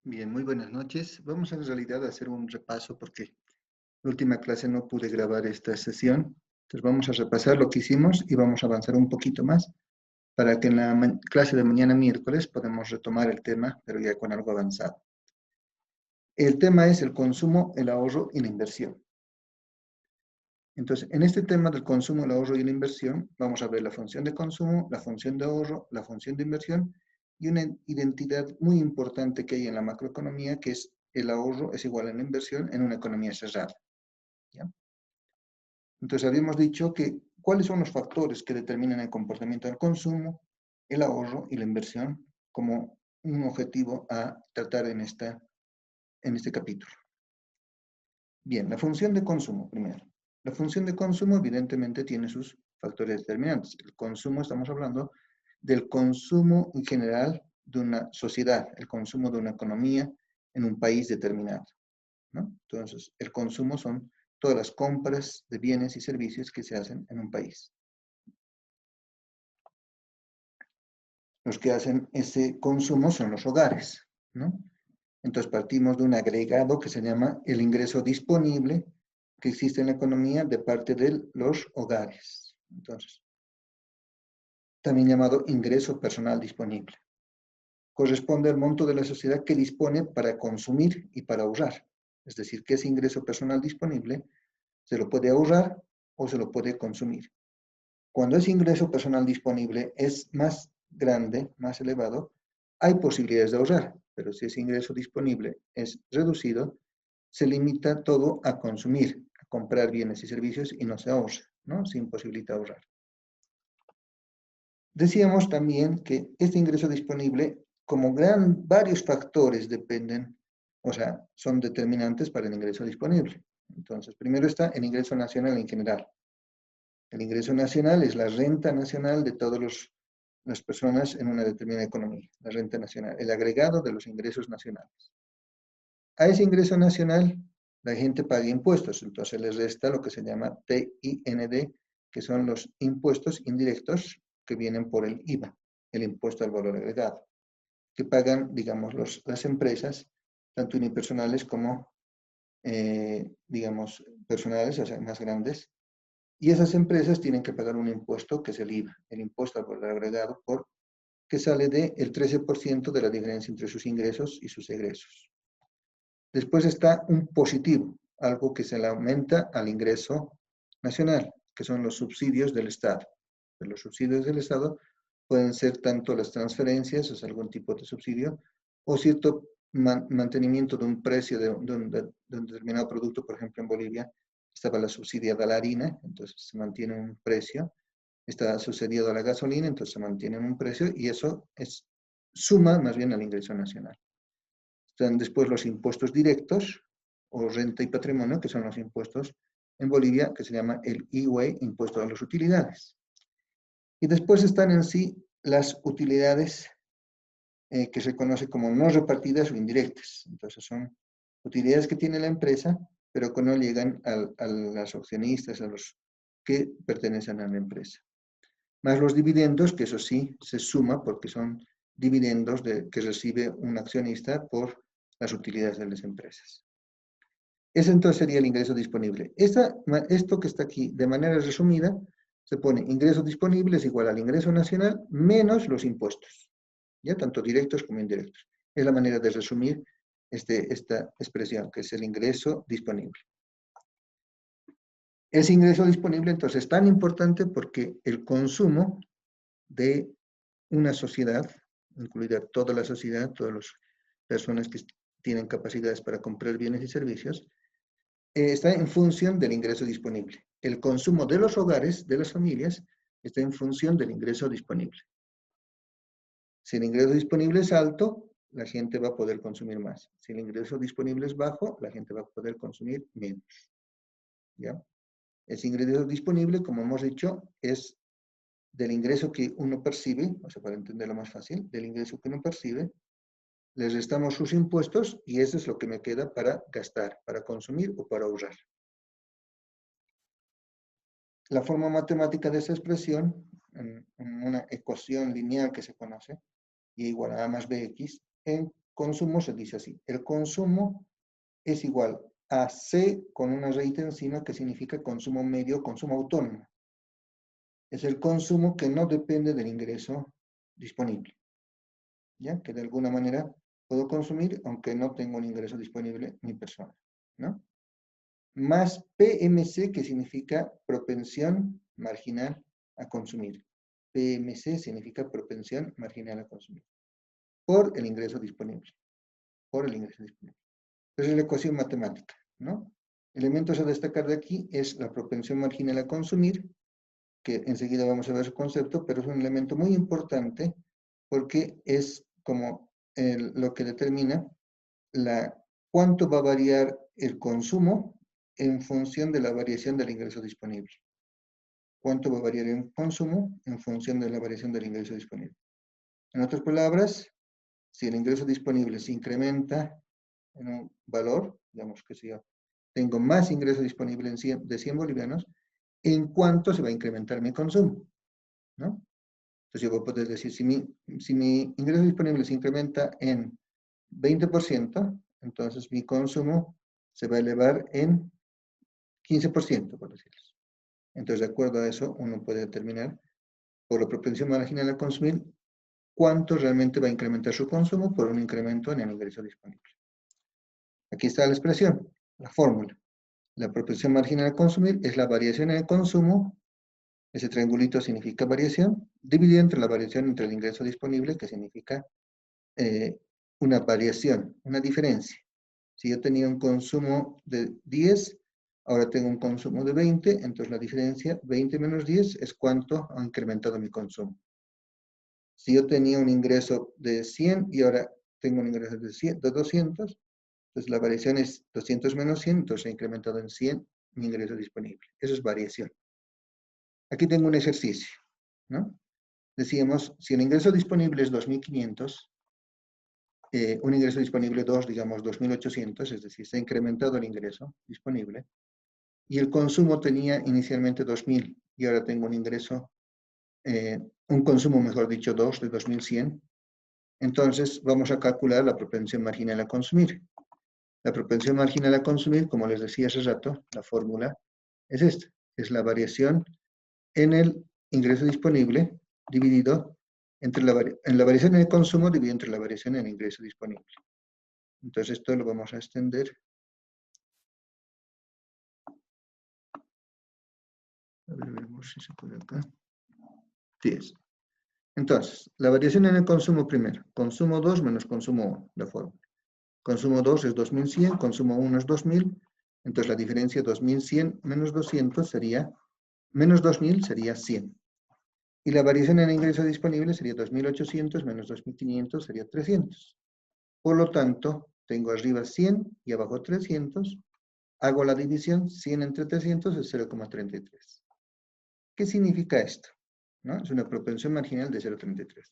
Bien, muy buenas noches. Vamos en realidad a hacer un repaso porque la última clase no pude grabar esta sesión. Entonces vamos a repasar lo que hicimos y vamos a avanzar un poquito más para que en la clase de mañana miércoles podamos retomar el tema, pero ya con algo avanzado. El tema es el consumo, el ahorro y la inversión. Entonces, en este tema del consumo, el ahorro y la inversión, vamos a ver la función de consumo, la función de ahorro, la función de inversión y una identidad muy importante que hay en la macroeconomía, que es el ahorro es igual a la inversión en una economía cerrada. ¿Ya? Entonces, habíamos dicho que cuáles son los factores que determinan el comportamiento del consumo, el ahorro y la inversión como un objetivo a tratar en este capítulo. Bien, la función de consumo primero. La función de consumo evidentemente tiene sus factores determinantes. El consumo, estamos hablando del consumo en general de una sociedad, el consumo de una economía en un país determinado, ¿no? Entonces, el consumo son todas las compras de bienes y servicios que se hacen en un país. Los que hacen ese consumo son los hogares, ¿no? Entonces partimos de un agregado que se llama el ingreso disponible que existe en la economía de parte de los hogares. Entonces, también llamado ingreso personal disponible. Corresponde al monto de la sociedad que dispone para consumir y para ahorrar. Es decir, que ese ingreso personal disponible se lo puede ahorrar o se lo puede consumir. Cuando ese ingreso personal disponible es más grande, más elevado, hay posibilidades de ahorrar, pero si ese ingreso disponible es reducido, se limita todo a consumir, a comprar bienes y servicios y no se ahorra, ¿no? Se imposibilita ahorrar. Decíamos también que este ingreso disponible, como varios factores dependen, o sea, son determinantes para el ingreso disponible. Entonces, primero está el ingreso nacional en general. El ingreso nacional es la renta nacional de todas las personas en una determinada economía, la renta nacional, el agregado de los ingresos nacionales. A ese ingreso nacional la gente paga impuestos, entonces les resta lo que se llama TIND, que son los impuestos indirectos que vienen por el IVA, el impuesto al valor agregado, que pagan, digamos, las empresas, tanto unipersonales como, digamos, personales, o sea, más grandes, y esas empresas tienen que pagar un impuesto que es el IVA, el impuesto al valor agregado, que sale del 13% de la diferencia entre sus ingresos y sus egresos. Después está un positivo, algo que se le aumenta al ingreso nacional, que son los subsidios del Estado. Los subsidios del Estado pueden ser tanto las transferencias, o sea, algún tipo de subsidio, o cierto mantenimiento de un precio de un determinado producto. Por ejemplo, en Bolivia estaba la subsidia de la harina, entonces se mantiene un precio. Está sucedido a la gasolina, entonces se mantiene un precio y eso suma más bien al ingreso nacional. Están después los impuestos directos o renta y patrimonio, que son los impuestos en Bolivia, que se llama el IUE, impuesto a las utilidades. Y después están en sí las utilidades que se conoce como no repartidas o indirectas. Entonces son utilidades que tiene la empresa, pero que no llegan a los accionistas, a los que pertenecen a la empresa. Más los dividendos, que eso sí se suma porque son dividendos que recibe un accionista por las utilidades de las empresas. Ese entonces sería el ingreso disponible. Esto que está aquí, de manera resumida, se pone ingreso disponible es igual al ingreso nacional menos los impuestos, ya tanto directos como indirectos. Es la manera de resumir esta expresión, que es el ingreso disponible. Ese ingreso disponible entonces es tan importante porque el consumo de una sociedad, incluida toda la sociedad, todas las personas que tienen capacidades para comprar bienes y servicios, está en función del ingreso disponible. El consumo de los hogares, de las familias, está en función del ingreso disponible. Si el ingreso disponible es alto, la gente va a poder consumir más. Si el ingreso disponible es bajo, la gente va a poder consumir menos. ¿Ya? Ese ingreso disponible, como hemos dicho, es del ingreso que uno percibe, o sea, para entenderlo más fácil, del ingreso que uno percibe, les restamos sus impuestos y eso es lo que me queda para gastar, para consumir o para ahorrar. La forma matemática de esa expresión, en una ecuación lineal que se conoce, y igual a A más BX, consumo se dice así. El consumo es igual a C con una rayita encima que significa consumo medio, consumo autónomo. Es el consumo que no depende del ingreso disponible. ¿Ya? Que de alguna manera puedo consumir aunque no tengo un ingreso disponible mi persona, ¿no? Más PMC, que significa propensión marginal a consumir. PMC significa propensión marginal a consumir. Por el ingreso disponible. Por el ingreso disponible. Esa es la ecuación matemática, ¿no? Elementos a destacar de aquí es la propensión marginal a consumir, que enseguida vamos a ver su concepto, pero es un elemento muy importante porque es como lo que determina cuánto va a variar el consumo en función de la variación del ingreso disponible. ¿Cuánto va a variar el consumo en función de la variación del ingreso disponible? En otras palabras, si el ingreso disponible se incrementa en un valor, digamos que si yo tengo más ingreso disponible de 100 bolivianos, ¿en cuánto se va a incrementar mi consumo? ¿No? Entonces yo voy a poder decir, si mi ingreso disponible se incrementa en 20%, entonces mi consumo se va a elevar en 15%, por decirlo. Entonces, de acuerdo a eso, uno puede determinar, por la propensión marginal a consumir, cuánto realmente va a incrementar su consumo por un incremento en el ingreso disponible. Aquí está la expresión, la fórmula. La propensión marginal a consumir es la variación en el consumo, ese triangulito significa variación, dividido entre la variación entre el ingreso disponible, que significa una variación, una diferencia. Si yo tenía un consumo de 10, ahora tengo un consumo de 20, entonces la diferencia 20 menos 10 es cuánto ha incrementado mi consumo. Si yo tenía un ingreso de 100 y ahora tengo un ingreso de 200, entonces la variación es 200 menos 100, entonces ha incrementado en 100 mi ingreso disponible. Eso es variación. Aquí tengo un ejercicio, ¿no? Decíamos, si el ingreso disponible es 2.500, un ingreso disponible 2, digamos 2.800, es decir, se ha incrementado el ingreso disponible, y el consumo tenía inicialmente 2.000, y ahora tengo un ingreso, un consumo, mejor dicho, 2 de 2.100, entonces vamos a calcular la propensión marginal a consumir. La propensión marginal a consumir, como les decía hace rato, la fórmula es esta, es la variación en el ingreso disponible dividido entre la variación en el consumo dividido entre la variación en el ingreso disponible. Entonces esto lo vamos a extender. A ver, veremos si se puede acá. 10. Entonces, la variación en el consumo primero. Consumo 2 menos consumo 1, la fórmula. Consumo 2 es 2.100, consumo 1 es 2.000. Entonces la diferencia 2.100 menos 200 sería, menos 2.000 sería 100. Y la variación en el ingreso disponible sería 2.800 menos 2.500 sería 300. Por lo tanto, tengo arriba 100 y abajo 300. Hago la división, 100 entre 300 es 0,33. ¿Qué significa esto? ¿No? Es una propensión marginal de 0,33.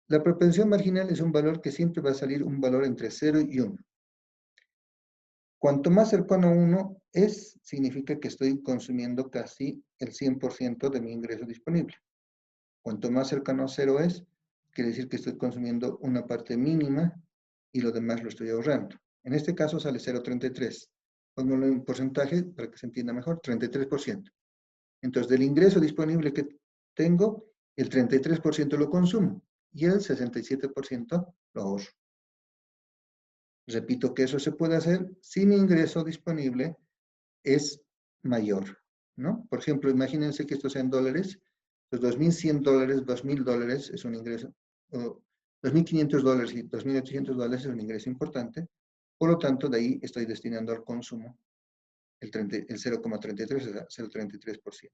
La propensión marginal es un valor que siempre va a salir un valor entre 0 y 1. Cuanto más cercano a 1 es, significa que estoy consumiendo casi el 100% de mi ingreso disponible. Cuanto más cercano a 0 es, quiere decir que estoy consumiendo una parte mínima y lo demás lo estoy ahorrando. En este caso sale 0,33. Pongámoslo en porcentaje para que se entienda mejor, 33%. Entonces, del ingreso disponible que tengo, el 33% lo consumo y el 67% lo ahorro. Repito que eso se puede hacer si mi ingreso disponible es mayor, ¿no? Por ejemplo, imagínense que esto sea en dólares, los $2.100, $2.000 es un ingreso, $2.500 y $2.800 es un ingreso importante, por lo tanto, de ahí estoy destinando al consumo el 0,33, o sea, 0,33%.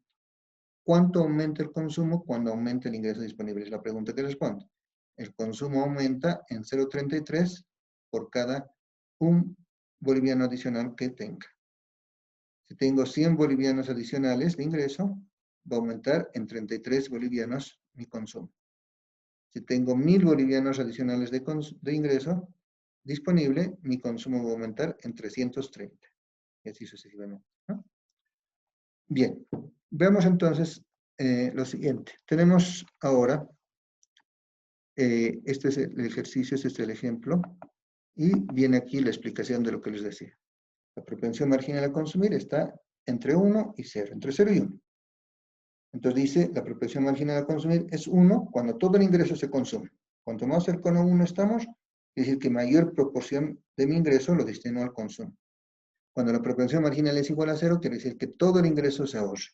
¿Cuánto aumenta el consumo cuando aumenta el ingreso disponible? Es la pregunta que respondo. El consumo aumenta en 0,33 por cada un boliviano adicional que tenga. Si tengo 100 bolivianos adicionales de ingreso, va a aumentar en 33 bolivianos mi consumo. Si tengo 1.000 bolivianos adicionales de ingreso disponible, mi consumo va a aumentar en 330. Y así sucesivamente, ¿no? Bien, veamos entonces lo siguiente. Tenemos ahora Este es el ejercicio, este es el ejemplo. Y viene aquí la explicación de lo que les decía. La propensión marginal a consumir está entre 1 y 0, entre 0 y 1. Entonces dice, la propensión marginal a consumir es 1 cuando todo el ingreso se consume. Cuanto más cercano a 1 estamos, es decir, que mayor proporción de mi ingreso lo destino al consumo. Cuando la propensión marginal es igual a 0, quiere decir que todo el ingreso se ahorra.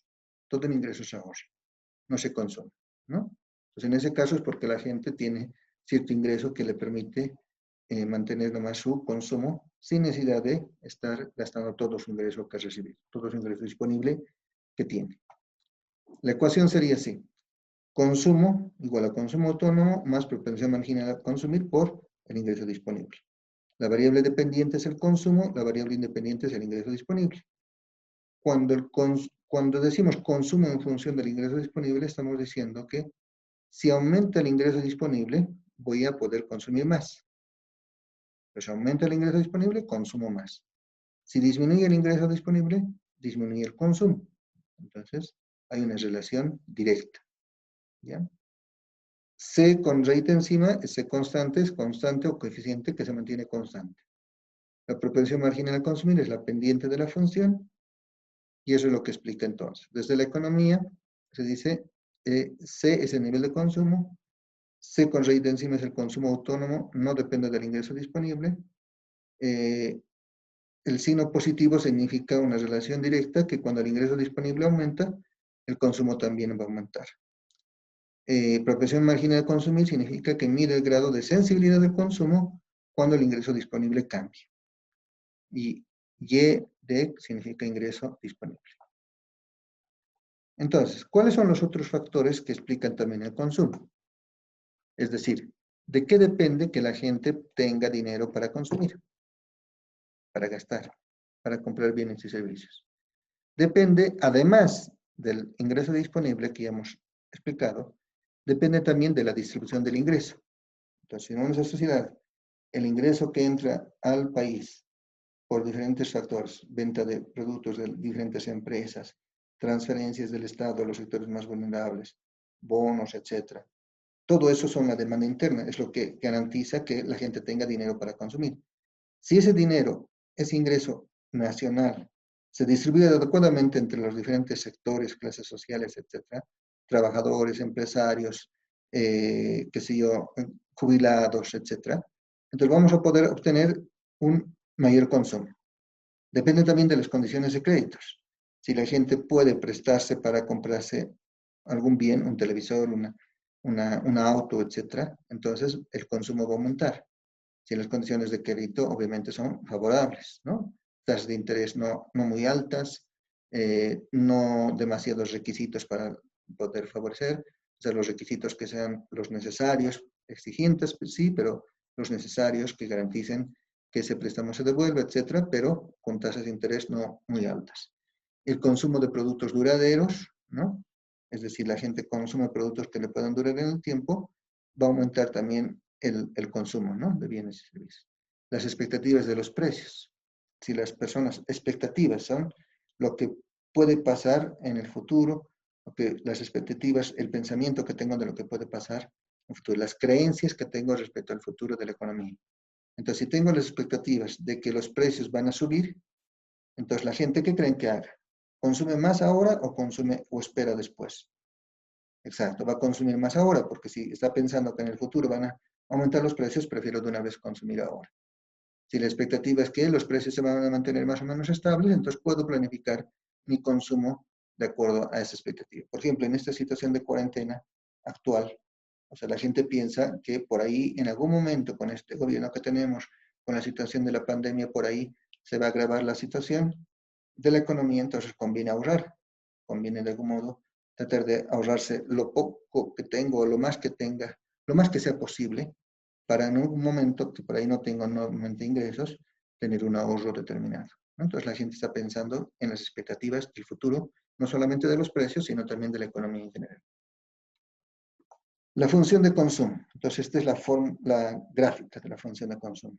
Todo el ingreso se ahorra, no se consume, ¿no? Entonces, en ese caso es porque la gente tiene cierto ingreso que le permite mantener nomás su consumo sin necesidad de estar gastando todo su ingreso que ha recibido, todo su ingreso disponible que tiene. La ecuación sería así. Consumo igual a consumo autónomo más propensión marginal a consumir por el ingreso disponible. La variable dependiente es el consumo, la variable independiente es el ingreso disponible. Cuando decimos consumo en función del ingreso disponible, estamos diciendo que si aumenta el ingreso disponible, voy a poder consumir más. Pues aumenta el ingreso disponible, consumo más. Si disminuye el ingreso disponible, disminuye el consumo. Entonces, hay una relación directa. ¿Ya? C con rate encima, C constante es constante o coeficiente que se mantiene constante. La propensión marginal a consumir es la pendiente de la función y eso es lo que explica entonces. Desde la economía se dice C es el nivel de consumo, C con rate encima es el consumo autónomo, no depende del ingreso disponible. El signo positivo significa una relación directa que cuando el ingreso disponible aumenta, el consumo también va a aumentar. Propensión marginal a consumir significa que mide el grado de sensibilidad del consumo cuando el ingreso disponible cambia. Y Y significa ingreso disponible. Entonces, ¿cuáles son los otros factores que explican también el consumo? Es decir, ¿de qué depende que la gente tenga dinero para consumir, para gastar, para comprar bienes y servicios? Depende, además del ingreso disponible que ya hemos explicado, depende también de la distribución del ingreso. Entonces, en una sociedad, el ingreso que entra al país por diferentes factores, venta de productos de diferentes empresas, transferencias del Estado a los sectores más vulnerables, bonos, etc. Todo eso son la demanda interna, es lo que garantiza que la gente tenga dinero para consumir. Si ese dinero, ese ingreso nacional, se distribuye adecuadamente entre los diferentes sectores, clases sociales, etc., trabajadores, empresarios, qué sé yo, jubilados, etc., entonces vamos a poder obtener un mayor consumo. Depende también de las condiciones de créditos. Si la gente puede prestarse para comprarse algún bien, un televisor, un auto, etc., entonces el consumo va a aumentar. Si las condiciones de crédito obviamente son favorables, ¿no? Tasas de interés no muy altas, no demasiados requisitos para poder favorecer, o sea, los requisitos que sean los necesarios, exigentes, pues sí, pero los necesarios que garanticen que ese préstamo se devuelva, etcétera, pero con tasas de interés no muy altas. El consumo de productos duraderos, ¿no? Es decir, la gente consume productos que le puedan durar en el tiempo, va a aumentar también el consumo, ¿no? De bienes y servicios. Las expectativas de los precios. Si las personas, expectativas son lo que puede pasar en el futuro, las expectativas, el pensamiento que tengo de lo que puede pasar en el futuro, las creencias que tengo respecto al futuro de la economía. Entonces, si tengo las expectativas de que los precios van a subir, entonces la gente, ¿qué creen que haga? ¿Consume más ahora o consume o espera después? Exacto, va a consumir más ahora, porque si está pensando que en el futuro van a aumentar los precios, prefiero de una vez consumir ahora. Si la expectativa es que los precios se van a mantener más o menos estables, entonces puedo planificar mi consumo de acuerdo a esa expectativa. Por ejemplo, en esta situación de cuarentena actual, o sea, la gente piensa que por ahí, en algún momento, con este gobierno que tenemos, con la situación de la pandemia, por ahí se va a agravar la situación de la economía, entonces conviene ahorrar, conviene de algún modo tratar de ahorrarse lo poco que tengo, o lo más que tenga, lo más que sea posible, para en un momento que por ahí no tengo normalmente ingresos, tener un ahorro determinado, ¿no? Entonces la gente está pensando en las expectativas del futuro, no solamente de los precios, sino también de la economía en general. La función de consumo. Entonces esta es la gráfica de la función de consumo.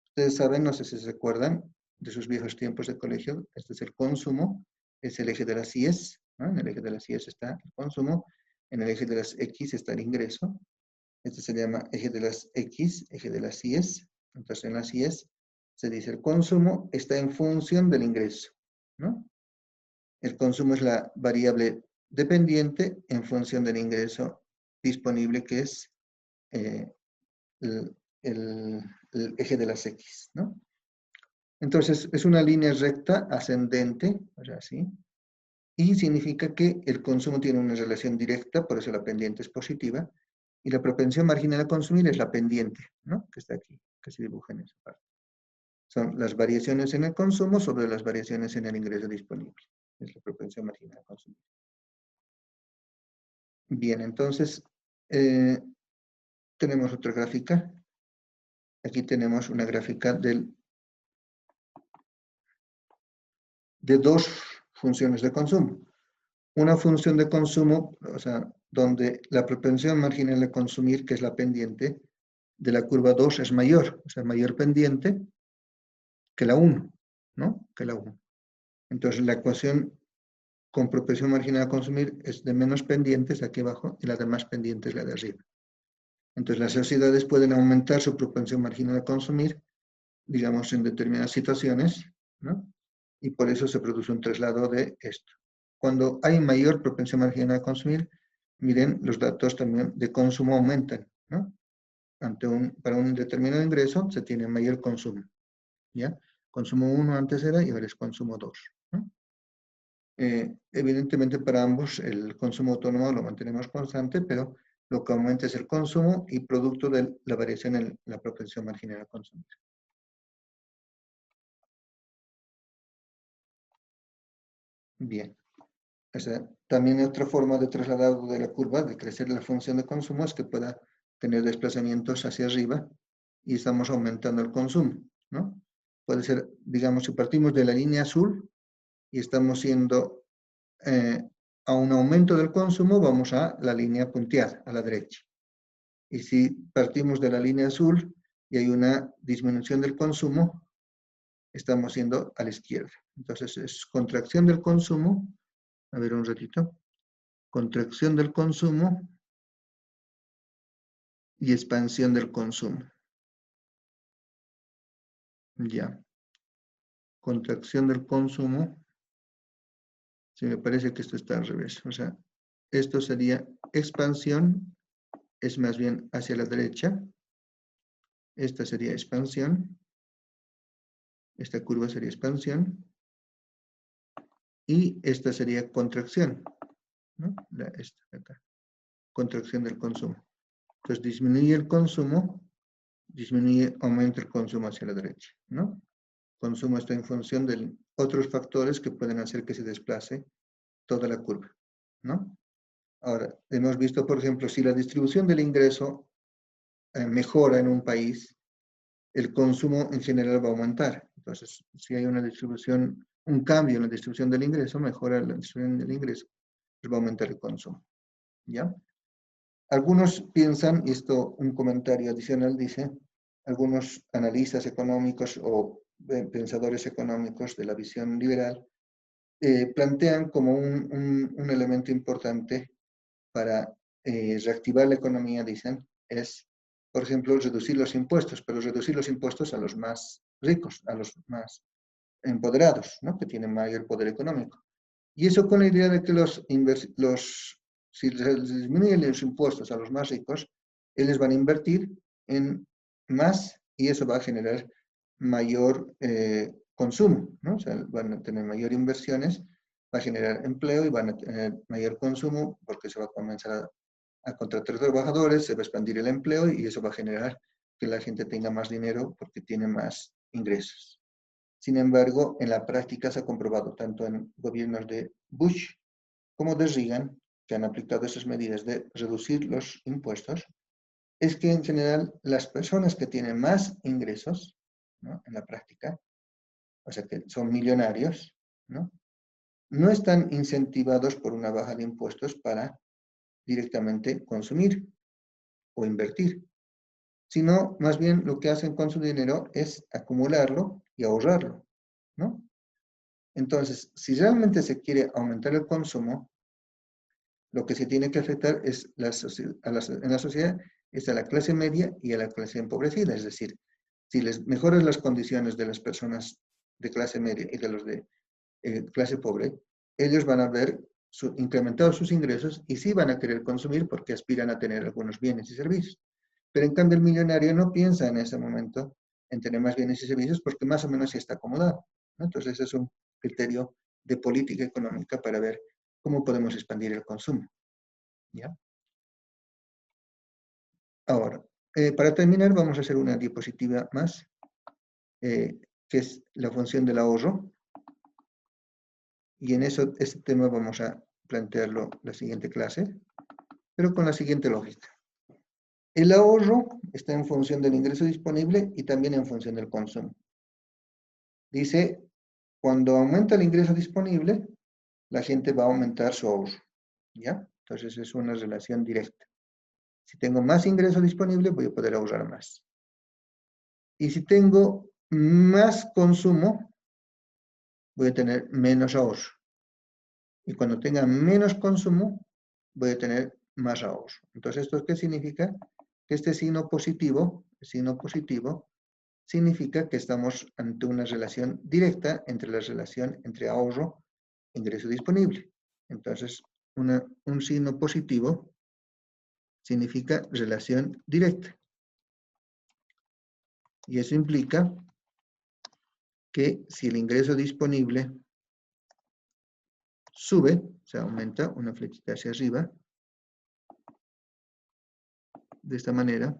Ustedes saben, no sé si se recuerdan de sus viejos tiempos de colegio, este es el consumo, es el eje de las IES, ¿no? En el eje de las IES está el consumo, en el eje de las X está el ingreso, Este se llama eje de las X, eje de las Y's. Entonces, en las Y's se dice el consumo está en función del ingreso, ¿no? El consumo es la variable dependiente en función del ingreso disponible, que es el, el eje de las X, ¿no? Entonces, es una línea recta ascendente, o sea, así, y significa que el consumo tiene una relación directa, por eso la pendiente es positiva, y la propensión marginal a consumir es la pendiente, ¿no? Que está aquí, que se dibuja en esa parte. Son las variaciones en el consumo sobre las variaciones en el ingreso disponible. Es la propensión marginal a consumir. Bien, entonces, tenemos otra gráfica. Aquí tenemos una gráfica de dos funciones de consumo. Una función de consumo, o sea, donde la propensión marginal a consumir, que es la pendiente, de la curva 2 es mayor, o sea, mayor pendiente que la 1, ¿no? Que la 1. Entonces, la ecuación con propensión marginal a consumir es de menos pendientes aquí abajo y la de más pendientes la de arriba. Entonces, las sociedades pueden aumentar su propensión marginal a consumir, digamos, en determinadas situaciones, ¿no? Y por eso se produce un traslado de esto. Cuando hay mayor propensión marginal a consumir, miren, los datos también de consumo aumentan, ¿no? Para un determinado ingreso se tiene mayor consumo, ¿ya? Consumo 1 antes era y ahora es consumo 2, ¿no? Evidentemente para ambos el consumo autónomo lo mantenemos constante, pero lo que aumenta es el consumo y producto de la variación en la propensión marginal a consumir. Bien. O sea, también otra forma de trasladado de la curva, de crecer la función de consumo, es que pueda tener desplazamientos hacia arriba y estamos aumentando el consumo, ¿no? Puede ser, digamos, si partimos de la línea azul y estamos yendo a un aumento del consumo, vamos a la línea punteada, a la derecha. Y si partimos de la línea azul y hay una disminución del consumo, estamos yendo a la izquierda. Entonces es contracción del consumo. A ver un ratito. Contracción del consumo y expansión del consumo. Ya. Contracción del consumo. Sí, me parece que esto está al revés. O sea, esto sería expansión, es más bien hacia la derecha. Esta sería expansión. Esta curva sería expansión. Y esta sería contracción, ¿no? Esta de acá. Contracción del consumo. Entonces disminuye el consumo, aumenta el consumo hacia la derecha, ¿no? Consumo está en función de otros factores que pueden hacer que se desplace toda la curva, ¿no? Ahora, hemos visto, por ejemplo, si la distribución del ingreso mejora en un país, el consumo en general va a aumentar. Entonces, si hay una distribución, un cambio en la distribución del ingreso, mejora la distribución del ingreso, pues va a aumentar el consumo, ¿ya? Algunos piensan, y esto un comentario adicional dice, algunos analistas económicos o pensadores económicos de la visión liberal plantean como un elemento importante para reactivar la economía, dicen, es, por ejemplo, reducir los impuestos, pero reducir los impuestos a los más ricos, a los más empoderados, ¿no? Que tienen mayor poder económico. Y eso con la idea de que si se disminuyen los impuestos a los más ricos, ellos van a invertir en más y eso va a generar mayor consumo, ¿no? O sea, van a tener mayor inversiones, va a generar empleo y van a tener mayor consumo porque se va a comenzar a contratar trabajadores, se va a expandir el empleo y eso va a generar que la gente tenga más dinero porque tiene más ingresos. Sin embargo, en la práctica se ha comprobado tanto en gobiernos de Bush como de Reagan, que han aplicado esas medidas de reducir los impuestos, es que en general las personas que tienen más ingresos, ¿no? En la práctica, o sea que son millonarios, ¿no? No están incentivados por una baja de impuestos para directamente consumir o invertir, sino más bien lo que hacen con su dinero es acumularlo y ahorrarlo, ¿no? Entonces, si realmente se quiere aumentar el consumo, Lo que se tiene que afectar es en la sociedad es a la clase media y a la clase empobrecida. Es decir, si les mejoras las condiciones de las personas de clase media y de los de clase pobre, ellos van a ver incrementados sus ingresos y sí van a querer consumir porque aspiran a tener algunos bienes y servicios. Pero en cambio el millonario no piensa en ese momento en tener más bienes y servicios porque más o menos sí está acomodado, ¿no? Entonces es un criterio de política económica para ver cómo podemos expandir el consumo, ¿ya? Ahora, para terminar vamos a hacer una diapositiva más, que es la función del ahorro, y en este tema vamos a plantearlo la siguiente clase, pero con la siguiente lógica. El ahorro está en función del ingreso disponible y también en función del consumo. Dice, cuando aumenta el ingreso disponible, la gente va a aumentar su ahorro, ¿ya? Entonces es una relación directa. Si tengo más ingreso disponible, voy a poder ahorrar más. Y si tengo más consumo, voy a tener menos ahorro. Y cuando tenga menos consumo, voy a tener más ahorro. Entonces, ¿esto qué significa? Que este signo positivo, significa que estamos ante una relación directa entre la relación entre ahorro e ingreso disponible. Entonces, un signo positivo significa relación directa. Y eso implica que si el ingreso disponible sube, o sea, aumenta una flechita hacia arriba, de esta manera,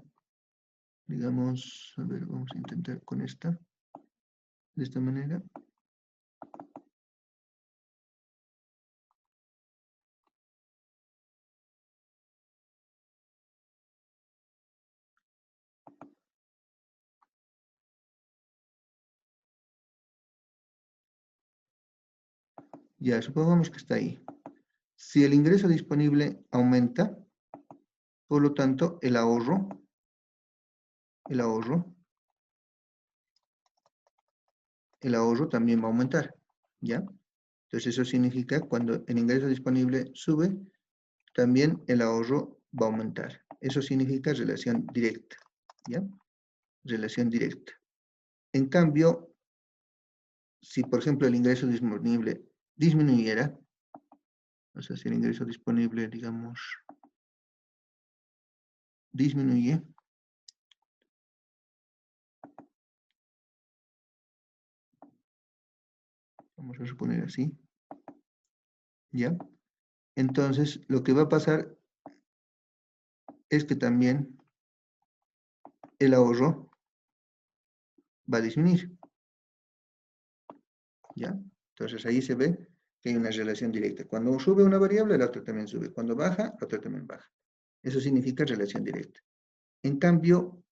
digamos, a ver, vamos a intentar con esta, de esta manera. Ya, supongamos que está ahí. Si el ingreso disponible aumenta, por lo tanto, el ahorro también va a aumentar, ¿ya? Entonces eso significa cuando el ingreso disponible sube, también el ahorro va a aumentar. Eso significa relación directa, ¿ya? Relación directa. En cambio, si por ejemplo el ingreso disponible disminuyera, o sea, si el ingreso disponible, digamos, disminuye, vamos a suponer así, ¿ya? Entonces, lo que va a pasar es que también el ahorro va a disminuir, ¿ya? Entonces, ahí se ve que hay una relación directa. Cuando sube una variable, la otra también sube. Cuando baja, la otra también baja. Eso significa relación directa. En cambio,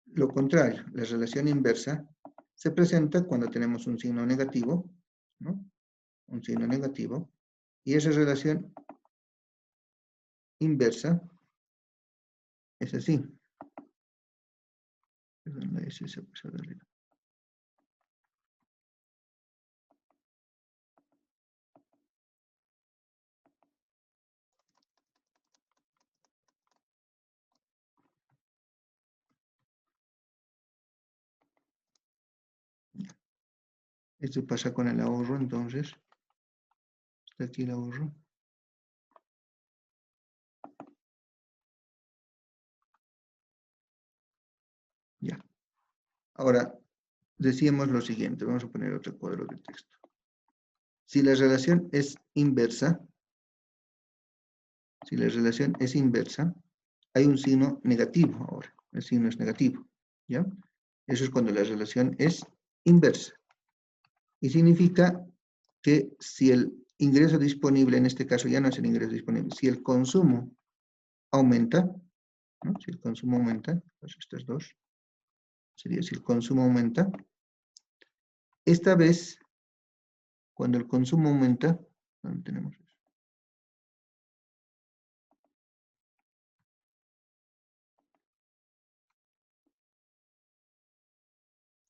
lo contrario, la relación inversa se presenta cuando tenemos un signo negativo, ¿no? Un signo negativo, y esa relación inversa es así. Perdón, la S se pasó de arriba. Esto pasa con el ahorro, entonces, está aquí el ahorro. Ya. Ahora, decíamos lo siguiente, vamos a poner otro cuadro de texto. Si la relación es inversa, hay un signo negativo ahora. El signo es negativo, ¿ya? Eso es cuando la relación es inversa. Y significa que si el ingreso disponible, en este caso ya no es el ingreso disponible, si el consumo aumenta, ¿no? Si el consumo aumenta, pues estos dos, sería si el consumo aumenta, esta vez, cuando el consumo aumenta, ¿dónde tenemos eso?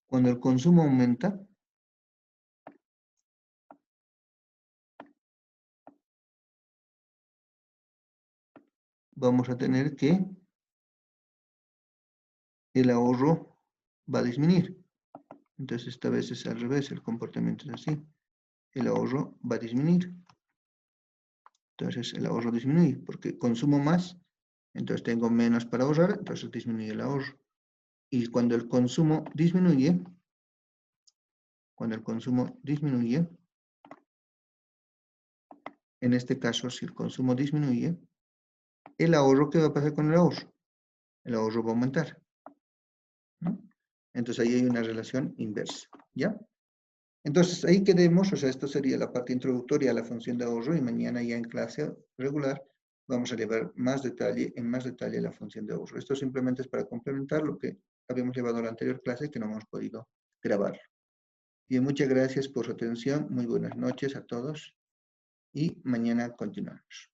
Cuando el consumo aumenta, vamos a tener que el ahorro va a disminuir. Entonces esta vez es al revés, el comportamiento es así. El ahorro va a disminuir. Entonces el ahorro disminuye porque consumo más, entonces tengo menos para ahorrar, entonces disminuye el ahorro. Y cuando el consumo disminuye, en este caso, si el consumo disminuye, el ahorro, ¿qué va a pasar con el ahorro? El ahorro va a aumentar, ¿no? Entonces ahí hay una relación inversa, ¿ya? Entonces ahí quedemos, o sea, esto sería la parte introductoria a la función de ahorro y mañana ya en clase regular vamos a llevar en más detalle la función de ahorro. Esto simplemente es para complementar lo que habíamos llevado en la anterior clase que no hemos podido grabar. Bien, muchas gracias por su atención, muy buenas noches a todos y mañana continuamos.